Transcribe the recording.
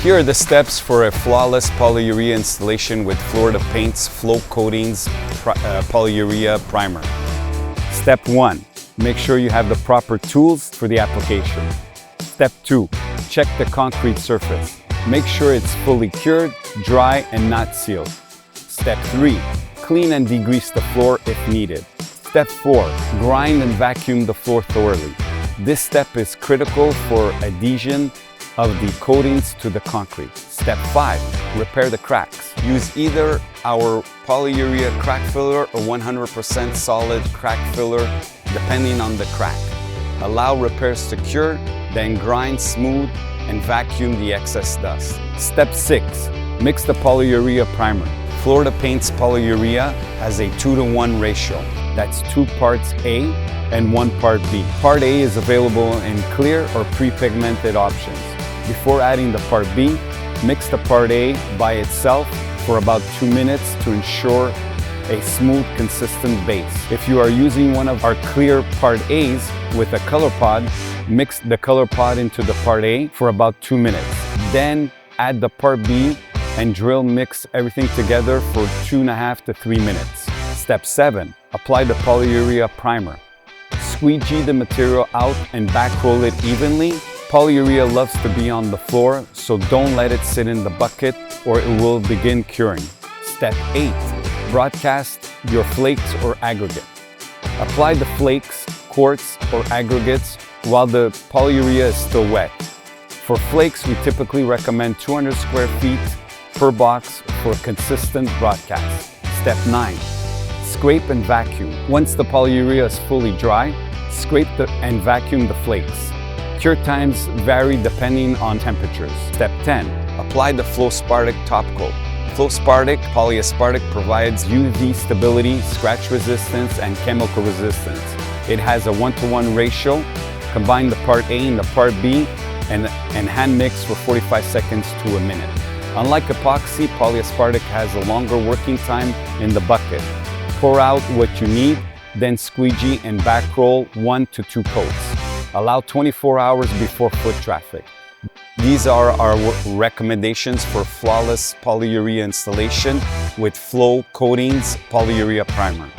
Here are the steps for a flawless polyurea installation with Florida Paints Flo-Coatings Polyurea Primer. Step 1. Make sure you have the proper tools for the application. Step 2. Check the concrete surface. Make sure it's fully cured, dry, and not sealed. Step 3. Clean and degrease the floor if needed. Step 4. Grind and vacuum the floor thoroughly. This step is critical for adhesion of the coatings to the concrete. Step 5. Repair the cracks. Use either our polyurea crack filler or 100% solid crack filler depending on the crack. Allow repairs to cure, then grind smooth and vacuum the excess dust. Step 6. Mix the polyurea primer. Florida Paints Polyurea has a 2-to-1 ratio. That's 2 parts A and 1 part B. Part A is available in clear or pre-pigmented options. Before adding the part B, mix the part A by itself for about 2 minutes to ensure a smooth, consistent base. If you are using one of our clear part A's with a color pod, mix the color pod into the part A for about 2 minutes. Then add the part B and drill mix everything together for 2.5 to 3 minutes. Step 7. Apply the polyurea primer. Squeegee the material out and back roll it evenly. Polyurea loves to be on the floor, so don't let it sit in the bucket or it will begin curing. Step 8. Broadcast your flakes or aggregate. Apply the flakes, quartz, or aggregates while the polyurea is still wet. For flakes, we typically recommend 200 square feet per box for consistent broadcast. Step 9. Scrape and vacuum. Once the polyurea is fully dry, scrape and vacuum the flakes. Cure times vary depending on temperatures. Step 10. Apply the Flo-Spartic top coat. Flo-Spartic polyaspartic provides UV stability, scratch resistance, and chemical resistance. It has a 1-to-1 ratio. Combine the part A and the part B and hand mix for 45 seconds to a minute. Unlike epoxy, polyaspartic has a longer working time in the bucket. Pour out what you need, then squeegee and back roll 1 to 2 coats. Allow 24 hours before foot traffic. These are our recommendations for flawless polyurea installation with Flo-Coatings Polyurea Primer.